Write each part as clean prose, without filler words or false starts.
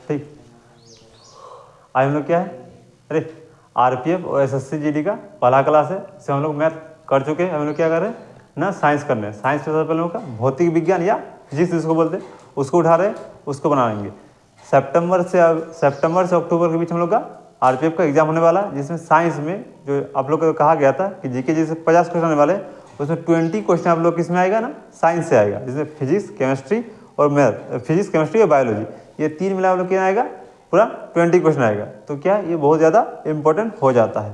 ठीक। आज हम लोग क्या है, अरे आरपीएफ और एसएससी जीडी का पहला क्लास है, इसे हम लोग मैथ कर चुके हैं। हम लोग क्या कर रहे हैं ना, साइंस करने हैं। साइंस में सबसे पहले लोगों का भौतिक विज्ञान या फिजिक्स जिसको बोलते हैं उसको उठा रहे हैं, उसको बनाएंगे। सितंबर से अक्टूबर के बीच हम लोग का आरपीएफ का एग्जाम होने वाला है, जिसमें साइंस में जो आप लोग को कहा गया था कि जीके जैसे 50 क्वेश्चन आने वाले, उसमें 20 क्वेश्चन आप लोग किसमें आएगा ना, साइंस से आएगा, जिसमें फिजिक्स, केमिस्ट्री और मैथ, फिजिक्स, केमिस्ट्री और बायोलॉजी, ये तीन मिला आप लोग क्या आएगा, पूरा 20 क्वेश्चन आएगा। तो क्या ये बहुत ज़्यादा इंपॉर्टेंट हो जाता है,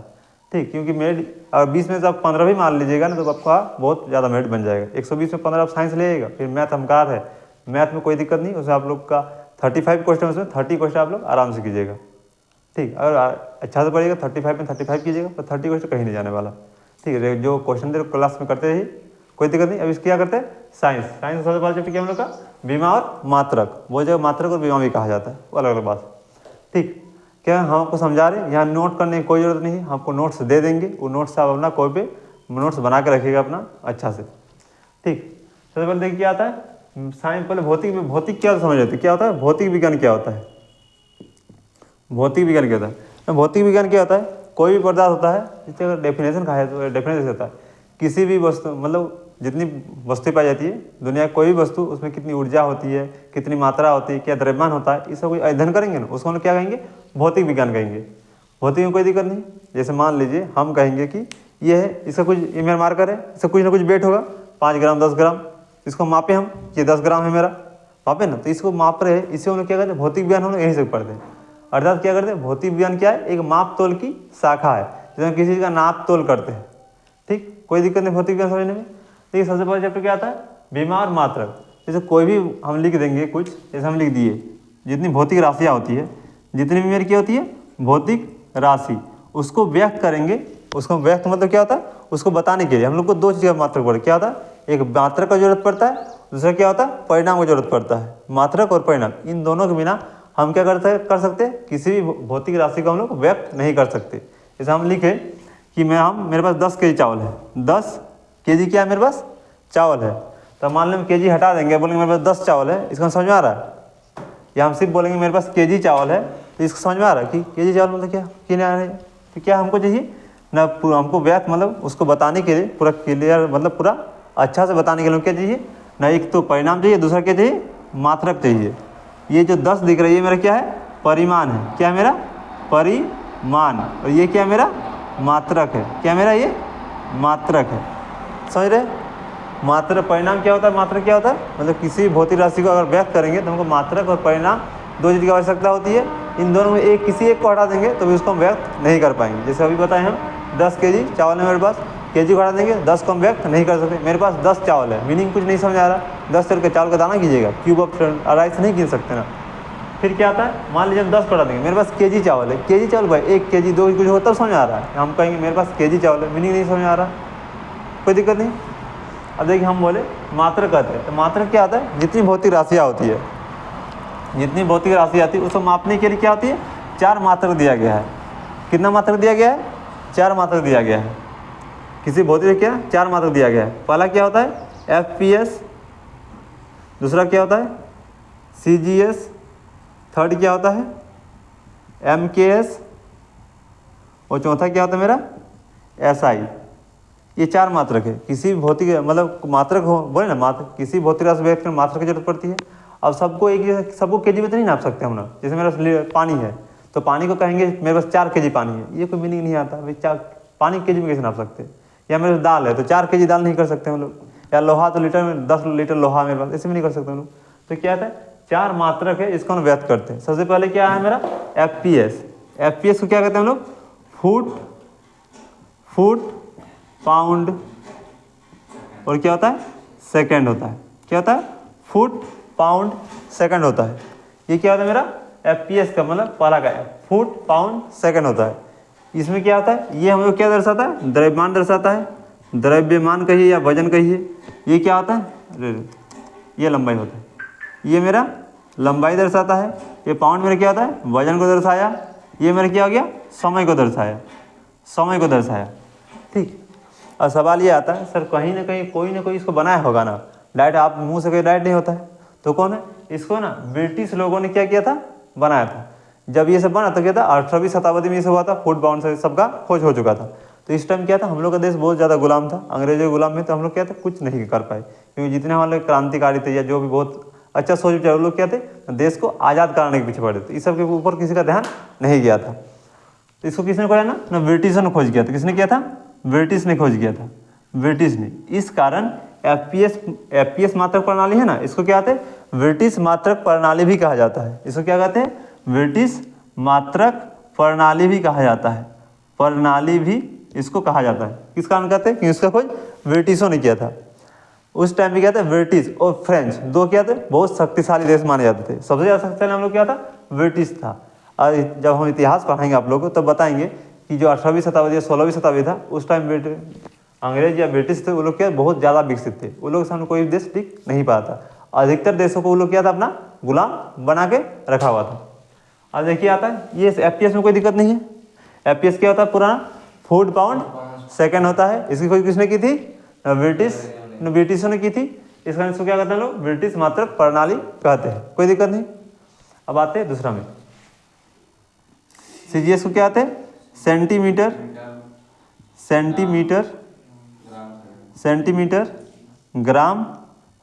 ठीक। क्योंकि मेरिट अगर 20 में से आप 15 भी मान लीजिएगा ना, तो आपका बहुत ज़्यादा मेरिट बन जाएगा। 120 में 15 आप साइंस ले आएगा, फिर मैथ हमकार है, मैथ में कोई दिक्कत नहीं, उसमें आप लोग का 35 क्वेश्चन, उसमें 30 क्वेश्चन आप लोग आराम से कीजिएगा, ठीक। अगर अच्छा से पढ़िएगा 35 में 35 कीजिएगा, तो 30 क्वेश्चन कहीं नहीं जाने वाला, ठीक है। जो क्वेश्चन दे क्लास में करते ही कोई दिक्कत नहीं। अब इसके क्या करते हैं, साइंस सबसे पहला चैप्टर क्या हम लोग का, बीमा और मात्रक, वो जगह मात्रक और बीमा भी कहा जाता है, वो अलग अलग बात, ठीक। क्या हम आपको समझा रहे हैं, यहाँ नोट करने की कोई ज़रूरत नहीं है, हमको नोट्स दे देंगे, वो नोट्स आप अपना कोई पे नोट्स बना के रखिएगा अपना अच्छा से, ठीक। सबसे पहले देखिए क्या आता है साइंस, पहले भौतिक क्या समझ लेते, क्या होता है भौतिक विज्ञान, क्या होता है भौतिक विज्ञान, क्या होता है भौतिक विज्ञान, क्या होता है, कोई भी पदार्थ होता है, जिससे अगर डेफिनेशन कहा है तो डेफिनेशन होता है किसी भी वस्तु, मतलब जितनी वस्तु पाई जाती है दुनिया की, कोई भी वस्तु, उसमें कितनी ऊर्जा होती है, कितनी मात्रा होती है, क्या द्रव्यमान होता है, इसका कोई अध्ययन करेंगे ना, उसको हम लोग क्या कहेंगे, भौतिक विज्ञान कहेंगे। भौतिक में कोई दिक्कत नहीं। जैसे मान लीजिए हम कहेंगे कि ये है, इसका कुछ मेरा मार्कर है, इसका कुछ ना कुछ वेट होगा, 5 ग्राम 10 ग्राम, इसको मापे हम, ये 10 ग्राम है मेरा, मापे ना, तो इसको माप रहे हैं, इसे हम लोग क्या करते हैं, भौतिक विज्ञान हम लोग यहीं से पढ़ते हैं। अर्थात क्या करते हैं, भौतिक विज्ञान क्या है, एक माप तोल की शाखा है, जिसमें किसी चीज़ का नाप तोल करते हैं, ठीक। कोई दिक्कत नहीं भौतिक विज्ञान समझने में। देखिए सबसे पहला चैप्टर क्या आता है, बीमा और मात्रक। जैसे कोई भी हम लिख देंगे कुछ, जैसे हम लिख दिए जितनी भौतिक राशियाँ होती है, जितनी भी मेरी क्या होती है भौतिक राशि, उसको व्यक्त करेंगे। उसको व्यक्त मतलब क्या होता है, उसको बताने के लिए हम लोग को दो चीज़ का मात्रक पड़े, क्या होता है, एक मात्रक का जरूरत पड़ता है, दूसरा क्या होता है, परिणाम की जरूरत पड़ता है। मात्रक और परिणाम, इन दोनों के बिना हम क्या कर सकते हैं, किसी भी भौतिक राशि को हम लोग व्यक्त नहीं कर सकते। जैसे हम लिखे कि मेरे पास 10 केजी चावल है, 10 केजी क्या है मेरे पास चावल है, तो मान लो केजी हटा देंगे, बोलेंगे मेरे पास 10 चावल है, इसका समझ में आ रहा है, या हम सिर्फ बोलेंगे मेरे पास केजी चावल है, तो इसको समझ में आ रहा है कि केजी चावल मतलब क्या, क्यों आ रहा है, तो क्या हमको चाहिए ना, हमको व्यक्त मतलब उसको बताने के लिए पूरा क्लियर, मतलब पूरा अच्छा से बताने के लिए क्या चाहिए ना, एक तो परिणाम चाहिए, दूसरा क्या चाहिए, मात्रक चाहिए। ये जो 10 दिख रही है मेरा क्या है, परिमाण है, क्या है मेरा परिमाण, और ये क्या है मेरा मात्रक है, क्या मेरा ये मात्रक है, समझ रहे। मात्रक परिणाम क्या होता है, मात्रक क्या होता है, मतलब किसी भौतिक राशि को अगर व्यक्त करेंगे तो हमको मात्रक और परिणाम दो चीज़ की आवश्यकता होती है। इन दोनों में किसी एक को हटा देंगे तो भी उसको हम व्यक्त नहीं कर पाएंगे। जैसे अभी बताएं हम 10 केजी चावल है मेरे पास, केजी को हटा देंगे, 10 को हम व्यक्त नहीं कर सकते। मेरे पास 10 चावल है, मीनिंग कुछ नहीं समझ आ रहा, 10 चल के चावल का दाना कीजिएगा, क्यूब ऑफ राइस नहीं गिन सकते ना। फिर क्या आता है, मान लीजिए हम 10 को हटा देंगे, मेरे पास केजी चावल है, केजी चावल भाई 1 केजी 2 कुछ होता तब समझ आ रहा है, हम कहेंगे मेरे पास केजी चावल है, मीनिंग नहीं समझ आ रहा, कोई दिक्कत नहीं। अब देखिए हम बोले मात्रक कहते हैं, तो मात्रक क्या आता है, जितनी भौतिक राशियाँ होती है, जितनी भौतिक राशि आती है उसको मापने के लिए क्या होती है, 4 मात्रक दिया गया है। कितना मात्रक दिया गया है, 4 मात्रक दिया गया है। किसी भौतिक क्या 4 मात्रक दिया गया है। पहला क्या होता है FPS, दूसरा क्या होता है CGS, थर्ड क्या होता है MKS, और चौथा क्या होता है मेरा SI। ये 4 मात्रक है। किसी भौतिक मतलब मात्रक हो बोले ना, मात्रक किसी भौतिक राशि व्यक्त में मात्रक की जरूरत पड़ती है। अब सबको केजी में तो नहीं नाप सकते हम लोग। जैसे मेरा पानी है तो पानी को कहेंगे मेरे पास 4 केजी पानी है, ये कोई मीनिंग नहीं आता भाई, पानी केजी में कैसे नाप सकते। या मेरे पास दाल है तो 4 केजी दाल नहीं कर सकते हम लोग, या लोहा तो लीटर में 10 लीटर लोहा मेरे पास, ऐसे में नहीं कर सकते हम लोग। तो क्या है 4 मात्रक है, इसको हम व्यक्त करते हैं। सबसे पहले क्या है मेरा FPS को क्या कहते हैं हम लोग, फुट पाउंड, और क्या होता है सेकंड होता है, क्या होता है फुट पाउंड सेकंड होता है। ये क्या होता है मेरा FPS का मतलब पहला का फुट पाउंड सेकंड होता है। इसमें क्या होता है, ये हम लोग क्या दर्शाता है, द्रव्यमान दर्शाता है, द्रव्यमान कहिए या वजन कहिए। ये क्या होता है, ये लंबाई होता है, ये मेरा लंबाई दर्शाता है। ये पाउंड मेरा क्या होता है, वजन को दर्शाया। ये मेरा क्या हो गया, समय को दर्शाया, ठीक। और सवाल ये आता है सर कहीं ना कहीं कोई ना कोई इसको बनाया होगा ना, डायरेक्ट आप मुंह से कहीं डायरेक्ट नहीं होता है, तो कौन है, इसको ना ब्रिटिश लोगों ने क्या किया था, बनाया था। जब ये सब बना तो क्या था, 18वीं शताब्दी में ये सब हुआ था, फूड बाउंड से सबका खोज हो चुका था। तो इस टाइम क्या था, हम लोग का देश बहुत ज़्यादा गुलाम था, अंग्रेजों के गुलाम में। तो हम लोग क्या था, कुछ नहीं कर पाए, क्योंकि जितने हमारे क्रांतिकारी थे या जो भी बहुत अच्छा सोच विचार, वो लोग क्या थे, देश को आज़ाद कराने के पीछे पड़े थे। इस सब के ऊपर किसी का ध्यान नहीं गया था। तो इसको किसने खोजा ना ब्रिटिशों ने खोज किया था। किसने किया था, ब्रिटिश ने खोज किया था, ब्रिटिश ने। इस कारण एफपीएस मात्रक प्रणाली है ना, इसको क्या कहते हैं, ब्रिटिश मात्रक प्रणाली भी कहा जाता है। इसको क्या कहते हैं, ब्रिटिश मात्रक प्रणाली भी कहा जाता है, प्रणाली भी इसको कहा जाता है। किस कारण कहते हैं, क्योंकि इसका खोज ब्रिटिशों ने किया था। उस टाइम पे क्या था, ब्रिटिश और फ्रेंच दो क्या थे, बहुत शक्तिशाली देश माने जाते थे। सबसे ज़्यादा शक्तिशाली हम लोग क्या था, ब्रिटिश था। और जब हम इतिहास पढ़ाएंगे आप लोगों को तब बताएंगे कि जो 18वीं शताब्दी या 16वीं शताब्दी था, उस टाइम अंग्रेज या ब्रिटिश थे, वो लोग क्या बहुत ज़्यादा विकसित थे। वो लोग सामने कोई देश टिक नहीं पाया था। अधिकतर देशों को वो लोग क्या था, अपना गुलाम बना के रखा हुआ था। अब देखिए आता है ये एफपीएस में कोई दिक्कत नहीं है। एफपीएस क्या होता है, पुराना फूड पाउंड सेकेंड होता है। इसकी खोज किसने की थी, ब्रिटिशों ने की थी। इस कारण इसको क्या कहते हैं लोग, ब्रिटिश मात्रक प्रणाली कहते हैं। कोई दिक्कत नहीं। अब आते हैं दूसरा में, सीजीएस को क्या आते हैं, centimetre gram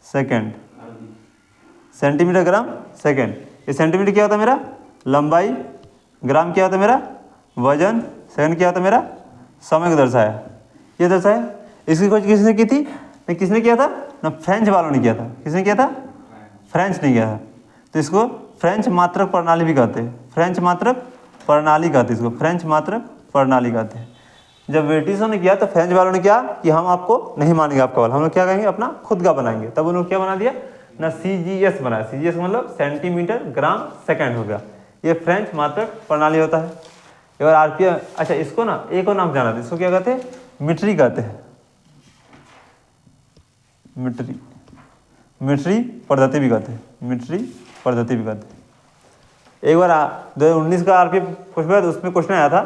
second, centimetre gram second. ये सेंटीमीटर क्या होता है मेरा लंबाई, ग्राम क्या होता है मेरा वजन, सेकंड क्या होता है मेरा समय को दर्शाया, ये दर्शाया। इसकी खोज किसने की थी, किसने किया था ना, फ्रेंच वालों ने किया था। किसने किया था, फ्रेंच ने किया था। तो इसको फ्रेंच मात्रक प्रणाली भी कहते हैं, फ्रेंच मात्रक प्रणाली कहते हैं, इसको फ्रेंच मात्रक प्रणाली कहते हैं। जब ब्रिटिशों ने किया तो फ्रेंच वालों ने क्या कि हम आपको नहीं मानेंगे आपका वाला, हम लोग क्या कहेंगे, अपना खुद का बनाएंगे। तब उन्होंने क्या बना दिया ना, सीजीएस बनाया। सीजीएस मतलब सेंटीमीटर ग्राम सेकेंड हो गया। ये फ्रेंच मात्रक प्रणाली होता है। और आरपीएम, अच्छा इसको ना एक और नाम जाना था, इसको क्या कहते हैं, मीट्री कहते हैं, मीट्री पद्धति भी कहते हैं, मीट्री पद्धति भी कहते हैं। एक बार 2019 का आरपीएफ पूछा तो उसमें क्वेश्चन आया था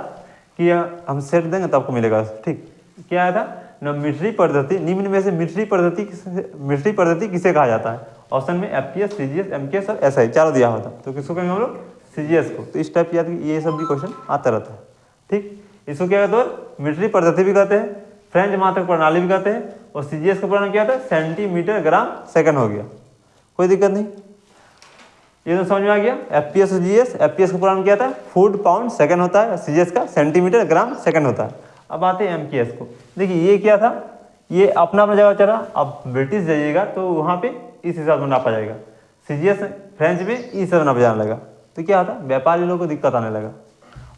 कि हम सेट देंगे तो आपको मिलेगा, ठीक। क्या आया था ना, मीट्री पद्धति, निम्न में से मीट्री पद्धति किसे कहा जाता है। ऑप्शन में एफपीएस, सीजीएस, एमकेएस और एसआई चारों दिया होता। तो किसको कहेंगे हम लोग, सीजीएस को। तो इस टाइप याद ये सब भी क्वेश्चन आता रहता है, ठीक। इसको क्या कहते हैं, मीट्री पद्धति भी कहते हैं, फ्रेंच मात्रक प्रणाली भी कहते हैं। और सीजीएस का पूरा क्या था, सेंटीमीटर ग्राम सेकंड हो गया। कोई दिक्कत नहीं, ये तो समझ में आ गया। एफपीएस और जीएस, एफपीएस का पूरा क्या था, फूड पाउंड सेकंड होता है, सीजीएस का सेंटीमीटर ग्राम सेकंड होता है। अब आते हैं एमकेएस को। देखिए ये क्या था, ये अपना अपना जगह चला। अब ब्रिटिश जाइएगा तो वहाँ पे इस हिसाब से नापा जाएगा, सीजीएस फ्रेंच में इस हिसाब से नापा जाने लगा। तो क्या होता, व्यापारी लोगों को दिक्कत आने लगा।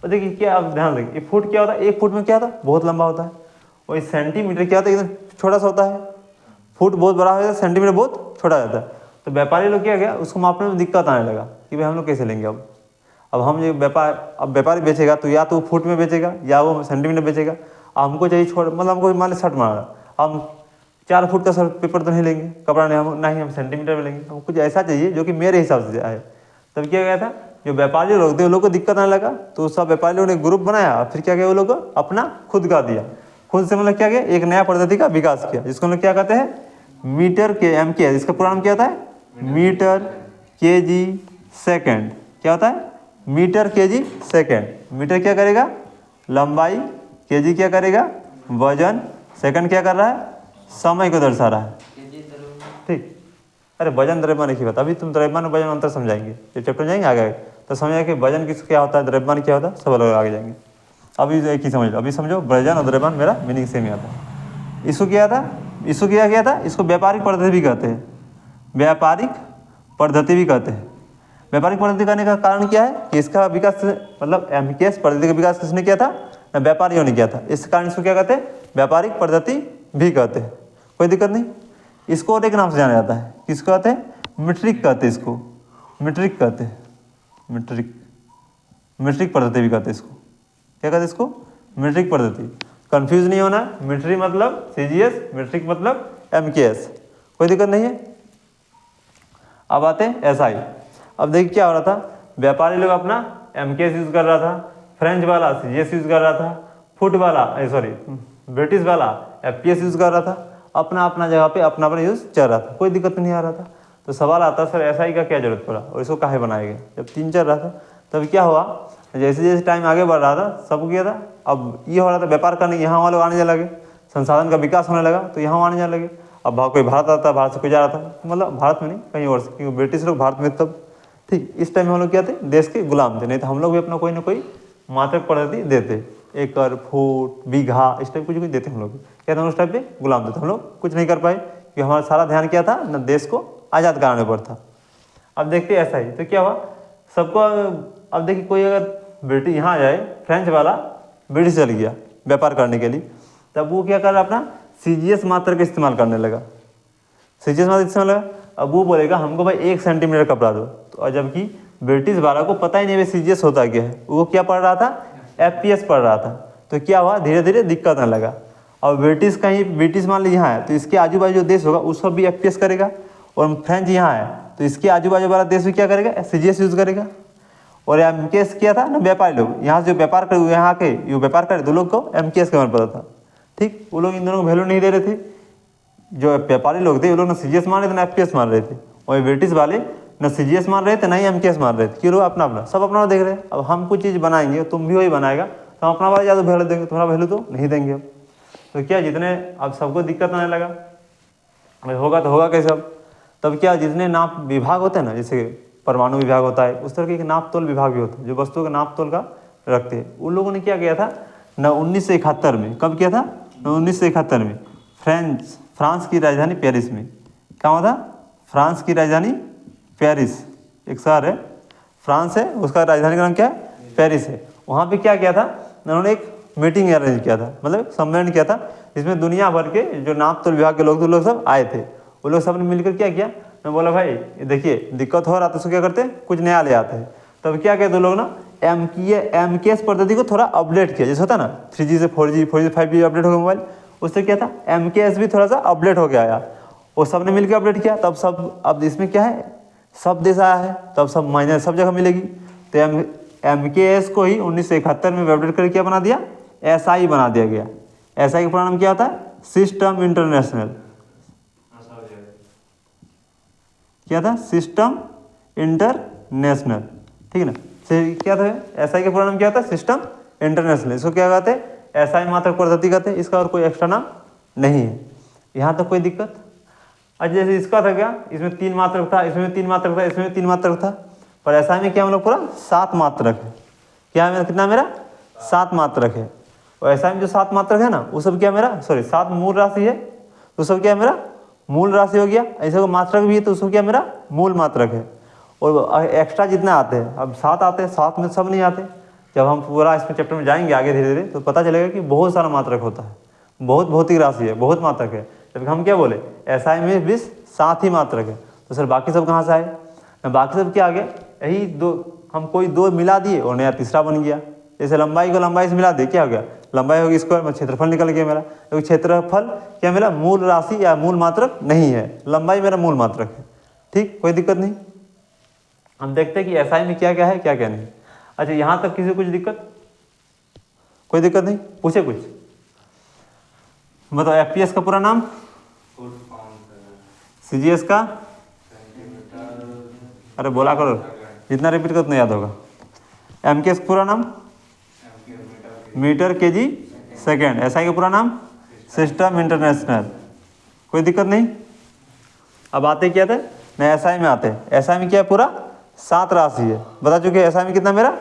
और देखिए क्या, आप ध्यान रखिए, ये फुट क्या होता है, एक फुट में क्या होता है, बहुत लंबा होता है। और सेंटीमीटर क्या होता है, एकदम छोटा सा होता है। फुट बहुत बड़ा हो जाता है, सेंटीमीटर बहुत छोटा हो जाता है। तो व्यापारी लोग क्या गया, उसको मापने में दिक्कत आने लगा कि भाई हम लोग कैसे लेंगे। अब हम ये व्यापारी बेचेगा तो या तो वो फुट में बेचेगा या वो सेंटीमीटर बेचेगा। अब हमको चाहिए मतलब हमको मान ली शर्ट मारा, हम 4 फुट का शर्ट पेपर तो नहीं लेंगे, कपड़ा नहीं, हम सेंटीमीटर में लेंगे। हमको कुछ ऐसा चाहिए जो कि मेरे हिसाब से आए। तब क्या गया था, जो व्यापारी लोग थे वो लोग को दिक्कत आने लगा। तो सब व्यापारी लोगों ने ग्रुप बनाया, फिर क्या किया, वो लोग अपना खुद का दिया। खुद से मतलब क्या किया, एक नया पद्धति का विकास किया, जिसको लोग क्या कहते हैं, मीटर के एमके। इसका पूरा नाम क्या होता है, मीटर केजी सेकेंड। क्या होता है, मीटर केजी सेकेंड। मीटर क्या करेगा, लंबाई, केजी क्या करेगा, वजन, सेकंड क्या कर रहा है, समय को दर्शा रहा है, ठीक। अरे वजन द्रव्यमान की बात, अभी तुम द्रव्यमान वजन अंतर समझाएंगे, ये चैप्टर जाएंगे आगे तो समझाएंगे कि वजन किस क्या होता है, द्रव्यमान क्या होता है, सब अलग आगे जाएंगे। अभी एक ही समझ लो, अभी समझो वजन और द्रव्यमान मेरा मीनिंग सेम ही आता है। इसको क्या था, इसको क्या किया था, इसको व्यापारिक पद्धति भी कहते हैं, व्यापारिक पद्धति भी कहते हैं। व्यापारिक पद्धति करने का कारण क्या है कि इसका विकास मतलब एमकेएस पद्धति का विकास किसने किया था, व्यापारियों ने किया था। इस कारण इसको क्या कहते हैं, व्यापारिक पद्धति भी कहते हैं। कोई दिक्कत नहीं। इसको और एक नाम से जाना जाता है, किसको कहते हैं, मीट्रिक कहते हैं, इसको मीट्रिक कहते हैं, मीट्रिक पद्धति भी कहते हैं। इसको क्या कहते हैं, इसको मीट्रिक पद्धति। कंफ्यूज नहीं होना, मीट्रिक मतलब सीजीएस, मीट्रिक मतलब एमकेएस। कोई दिक्कत नहीं है। अब आते हैं एसआई। अब देखिए क्या हो रहा था, व्यापारी लोग अपना एमकेएस यूज कर रहा था, फ्रेंच वाला सीजीएस यूज कर रहा था, फुट वाला ब्रिटिश वाला एफपीएस यूज कर रहा था। अपना अपना जगह पे अपना अपना यूज चल रहा था, कोई दिक्कत नहीं आ रहा था। तो सवाल आता सर SI का क्या जरूरत पड़ा और इसको काहे बनाया गया। जब 3 चल रहा था तब क्या हुआ, जैसे जैसे टाइम आगे बढ़ रहा था सब किया था, अब ये हो रहा था व्यापार करने, यहाँ वाले आने जाने लगे, संसाधन का विकास होने लगा तो यहाँ आने जाने लगे। अब कोई भारत आता, भारत से कोई जा रहा था, मतलब भारत में नहीं कहीं और से, क्योंकि ब्रिटिश लोग भारत में तब ठीक इस टाइम में हम लोग क्या थे, देश के गुलाम थे। नहीं तो हम लोग भी अपना कोई ना कोई मात्रक पद्धति देते, एकड़, फुट, बीघा, इस टाइप कुछ कुछ देते हम लोग। क्या था उस टाइप पे गुलाम थे, हम लोग कुछ नहीं कर पाए क्योंकि हमारा सारा ध्यान क्या था न, देश को आज़ाद कराने पर था। अब देखते ऐसा ही तो क्या हुआ सबको। अब देखिए कोई अगर ब्रिटिश यहाँ आ जाए, फ्रेंच वाला ब्रिटिश चल गया व्यापार करने के लिए, तब वो क्या कर रहा अपना CGS मात्रा का इस्तेमाल करने लगा। CGS मात्रा इस्तेमाल लगा, अब वो बोलेगा हमको भाई 1 सेंटीमीटर कपड़ा दो, तो और जबकि ब्रिटिश वाला को पता ही नहीं भाई CGS होता क्या है, वो क्या पढ़ रहा था FPS पढ़ रहा था। तो क्या हुआ धीरे धीरे दिक्कत आने लगा। और ब्रिटिश मान लीजिए यहाँ है तो इसके आजू बाजू जो देश होगा उसको भी FPS करेगा, और फ्रेंच यहाँ है तो इसके आजू बाजू वाला देश भी क्या करेगा CGS यूज़ करेगा। और MKS किया था ना व्यापारी लोग, यहाँ से जो व्यापार करे यहाँ के जो व्यापार करे तो लोग को MKS का पता था। ठीक, वो लोग इन दोनों को वैल्यू नहीं दे रहे थे, जो व्यापारी लोग थे वो लोग ना CGS मान रहे थे ना FPS मान रहे थे, और ब्रिटिश वाले ना CGS मान रहे थे ना ही MKS मान रहे थे। क्यों लोग अपना अपना सब अपना देख रहे हैं। अब हम कुछ चीज़ बनाएंगे तुम भी वही बनाएगा तो हम अपना वाला ज़्यादा वैल्यू देंगे, तुम्हारा वैल्यू तो नहीं देंगे हम। तो क्या जितने अब सबको दिक्कत आने लगा, भाई होगा तो होगा कैसे। अब तब क्या जितने नाप विभाग होते हैं ना, जैसे परमाणु विभाग होता है, उस तरह के एक नाप तोल विभाग भी होता है जो वस्तुओं का नाप तोल का रखते हैं। उन लोगों ने क्या किया था न 1971 में, कब किया था न 1971 में फ्रांस की राजधानी पेरिस में। कहाँ था फ्रांस की राजधानी पेरिस, एक शहर है फ्रांस है, उसका राजधानी का नाम क्या है पेरिस है। वहाँ पे क्या किया था उन्होंने एक मीटिंग अरेंज किया था, मतलब सम्मेलन किया था जिसमें दुनिया भर के जो नाप तोल विभाग के लोग थे वो लोग सब आए थे। वो लोग सब ने मिलकर क्या किया, मैं बोला भाई देखिए दिक्कत हो रहा तो उसको क्या करते कुछ नया ले आते हैं। तब क्या कहते लोग ना MKS पद्धति को थोड़ा अपडेट किया, जैसे होता ना 3G से 4G 4G से 5G अपडेट हो गया मोबाइल, उससे क्या था MKS भी थोड़ा सा अपडेट हो गया आया, वो सब ने मिलकर अपडेट किया। तब सब अब इसमें क्या है सब देश आया है, तब सब माइनर सब जगह मिलेगी। तो MKS को ही 1971 में अपडेट करके क्या बना दिया SI बना दिया गया। SI का पूरा नाम क्या होता है सिस्टम इंटरनेशनल, क्या था सिस्टम इंटरनेशनल, ठीक है ना। क्या था SI का पूरा नाम क्या होता है सिस्टम इंटरनेशनल, इसको क्या कहते हैं SI मात्रक पद्धति कहते हैं, इसका और कोई एक्स्ट्रा नाम नहीं है। यहाँ तक कोई दिक्कत। अच्छा जैसे इसका था क्या, इसमें 3 मात्रक था, इसमें 3 मात्रक था, इसमें 3 मात्रक था, पर SI में क्या हम लोग पूरा 7 मात्रक है। क्या है कितना मेरा 7 मात्रक है। और SI में जो 7 मात्रक है ना वो सब क्या मेरा 7 मूल राशि है, तो सब क्या मेरा मूल राशि हो गया। ऐसे को मात्रक भी है तो उसको क्या मेरा मूल मात्रक है। और एक्स्ट्रा जितना आते हैं अब 7 आते हैं, 7 में सब नहीं आते। जब हम पूरा इसमें चैप्टर में जाएंगे आगे धीरे धीरे तो पता चलेगा कि बहुत सारा मात्रक होता है, बहुत भौतिक राशि है, बहुत मात्रक है। जब हम क्या बोले SI में भी 7 ही मात्रक है, तो सर बाकी सब कहाँ से आए, बाकी सब क्या आ गया यही 2, हम कोई 2 मिला दिए और नया तीसरा बन गया। जैसे लंबाई को लंबाई से मिला दिए क्या हो गया लंबाई होगी स्क्वायर में क्षेत्रफल निकल गया मेरा, क्योंकि क्षेत्रफल क्या मेरा मूल राशि या मूल मात्रक नहीं है, लंबाई मेरा मूल मात्रक है। ठीक कोई दिक्कत नहीं। हम देखते हैं कि SI में क्या क्या है क्या क्या नहीं। अच्छा यहाँ तक किसी कुछ दिक्कत, कोई दिक्कत नहीं, पूछे कुछ बताओ। FPS का पूरा नाम, CGS का अरे बोला करो जितना रिपीट कर उतना याद होगा। MKS का पूरा नाम मीटर KG सेकेंड। SI का पूरा नाम सिस्टम इंटरनेशनल, कोई दिक्कत नहीं। अब आते क्या थे ना SI में आते हैं। SI में क्या है पूरा 7 राशि है, बता चुके SI में कितना मेरा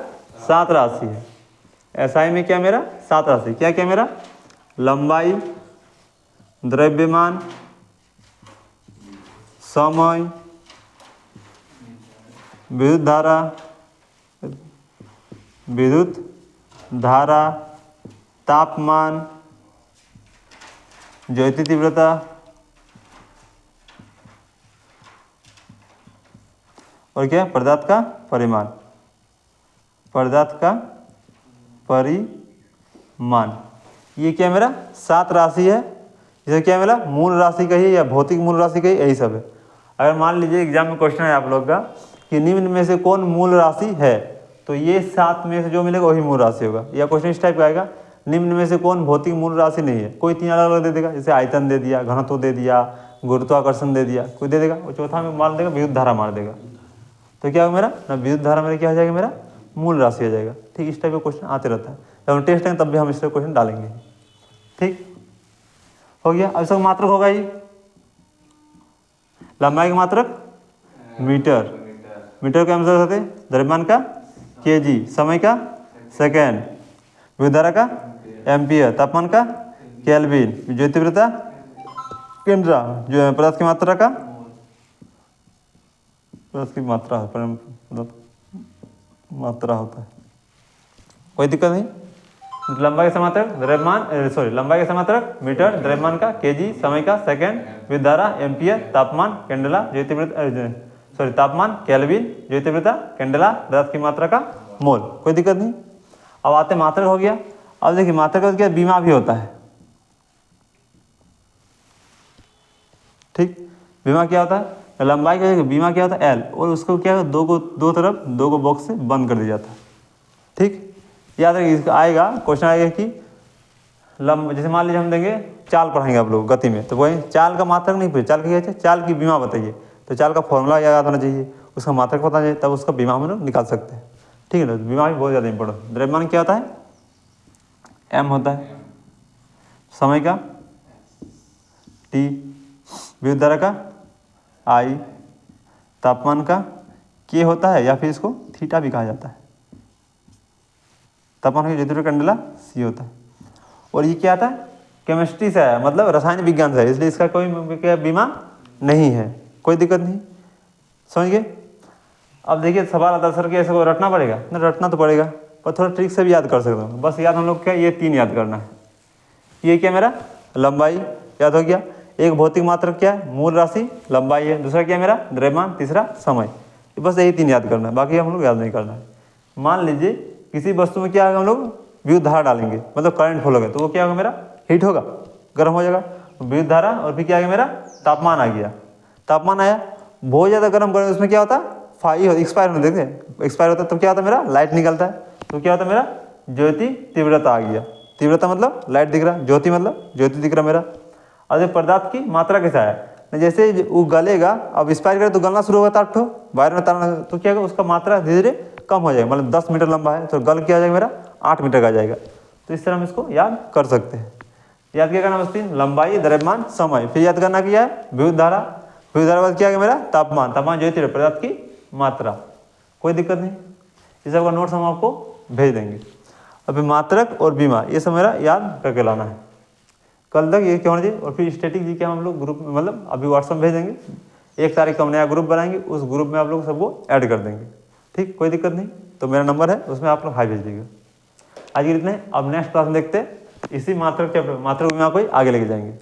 7 राशि है। SI में क्या मेरा 7 राशि, क्या क्या मेरा लंबाई, द्रव्यमान, समय, विद्युत धारा, तापमान, ज्योति तीव्रता, और क्या पदार्थ का परिमाण, पदार्थ का परिमाण। ये क्या मेरा 7 राशि है, जैसे क्या मेरा मूल राशि कही या भौतिक मूल राशि कही, यही सब है। अगर मान लीजिए एग्जाम में क्वेश्चन है आप लोग का कि निम्न में से कौन मूल राशि है, तो ये 7 में से जो मिलेगा वही मूल राशि होगा। या क्वेश्चन इस टाइप का आएगा निम्न में से कौन भौतिक मूल राशि नहीं है, कोई 3 अलग अलग दे देगा, जैसे आयतन दे दिया, घनत्व दे दिया, गुरुत्वाकर्षण दे दिया, कोई दे देगा, और चौथा में मार देगा विद्युत धारा मार देगा। तो क्या होगा मेरा ना, विद्युत धारा मेरा क्या हो जाएगा, मेरा मूल राशि हो जाएगा। ठीक, इस टाइप का क्वेश्चन आते रहता है, जब हम टेस्ट लेंगे तब भी हम इस टाइप क्वेश्चन डालेंगे। ठीक हो गया। अब इसका मात्रक होगा ही, लंबाई का मात्रक मीटर, मीटर का आंसर होते द्रव्यमान का केजी, समय का सेकेंड, विद्युत धारा का एम्पियर, तापमान का केल्विन, ज्योति तीव्रता केंद्रा, जो पदार्थ की मात्रा का पदार्थ की मात्रा मात्रा होता है, कोई दिक्कत नहीं। लंबाई का समात्रक द्रव्यमान, लंबाई का समात्रक मीटर, द्रव्यमान का केजी, समय का सेकेंड, विद्युत धारा एम्पियर, तापमान कैंडेला, ज्योति तीव्रता तापमान केल्विन, ज्योति तीव्रता कैंडेला, पदार्थ की मात्रा का मोल, कोई दिक्कत नहीं। अब आते मात्रक हो गया। अब देखिए मात्रक का क्या बीमा भी होता है। ठीक, बीमा क्या होता है, लंबाई का बीमा क्या होता है एल, और उसको क्या है दो तरफ दो को बॉक्स से बंद कर दिया जाता है। ठीक, याद रखिए, इसका आएगा क्वेश्चन आएगा कि जैसे मान लीजिए हम देंगे चाल पढ़ाएंगे आप लोग गति में, तो वही चाल का मात्रक नहीं पूछे, चाल की क्या, चाल की बीमा बताइए, तो चाल का फॉर्मूला याद होना चाहिए, उसका मात्रक पता चाहिए, तब उसका बीमा हम लोग निकाल सकते हैं। ठीक है ना, बीमा भी बहुत ज़्यादा इंपॉर्टेंट। द्रव्यमान क्या होता है, एम होता है, समय का टी, विद्युत धारा का आई, तापमान का के होता है, या फिर इसको थीटा भी कहा जाता है, तापमान की ज्योति कैंडेला सी होता है। और ये क्या आता है, केमिस्ट्री से है, मतलब रसायन विज्ञान से है, इसलिए इसका कोई क्या बीमा नहीं है, कोई दिक्कत नहीं, समझ गए। अब देखिए सवाल आता है सर कि ऐसे को रटना पड़ेगा ना, रटना तो पड़ेगा, पर थोड़ा ट्रिक से भी याद कर सकते हो। बस याद हम लोग क्या, ये तीन याद करना है। ये क्या मेरा लंबाई याद हो गया, एक भौतिक मात्रक क्या है, मूल राशि लंबाई है, दूसरा क्या मेरा द्रव्यमान, तीसरा समय, बस यही तीन याद करना है, बाकी हम लोग याद नहीं करना है। मान लीजिए किसी वस्तु में क्या होगा, हम लोग विद्युत धारा डालेंगे, मतलब करंट फ्लो होगा, तो वो क्या होगा, मेरा हीट होगा, गर्म हो जाएगा, विद्युत धारा, और फिर क्या आ गया मेरा तापमान आ गया, तापमान आया, बहुत ज़्यादा गर्म करें उसमें क्या होता है, एक्सपायर होने देखते हैं, एक्सपायर होता है तब क्या होता है, मेरा लाइट निकलता है, तो क्या होता है, मेरा ज्योति तीव्रता आ गया, तीव्रता मतलब लाइट दिख रहा, ज्योति मतलब ज्योति दिख रहा मेरा। अब पदार्थ की मात्रा कैसा है, जैसे वो गलेगा, अब एक्सपायर करे तो गलना शुरू होगा, तार ठो वायर में तारना, तो क्या होगा, उसका मात्रा धीरे धीरे कम हो जाएगा, मतलब 10 मीटर लंबा है तो गल क्या आ जाएगा, मेरा 8 मीटर का आ जाएगा। तो इस तरह हम इसको याद कर सकते हैं। याद क्या करना, बस तीन, लंबाई, द्रव्यमान, समय, फिर याद करना क्या है, विद्युत धारा, विद्युत धारा बाद क्या है मेरा तापमान, तापमान ज्योति पदार्थ की मात्रा, कोई दिक्कत नहीं। इस सबका नोट्स हम आपको भेज देंगे। अभी मात्रक और बीमा ये सब मेरा याद करके लाना है, कल तक ये क्या होना चाहिए। और फिर स्टैटिक जी के हम लोग ग्रुप में, मतलब अभी व्हाट्सएप भेज देंगे, 1 तारीख का हम नया ग्रुप बनाएंगे, उस ग्रुप में आप लोग सबको ऐड कर देंगे। ठीक, कोई दिक्कत नहीं। तो मेरा नंबर है, उसमें आप लोग हाई भेज दीजिएगा। आज के इतने, अब नेक्स्ट क्लास में देखते हैं इसी मात्रक बीमा को आगे लेके जाएंगे।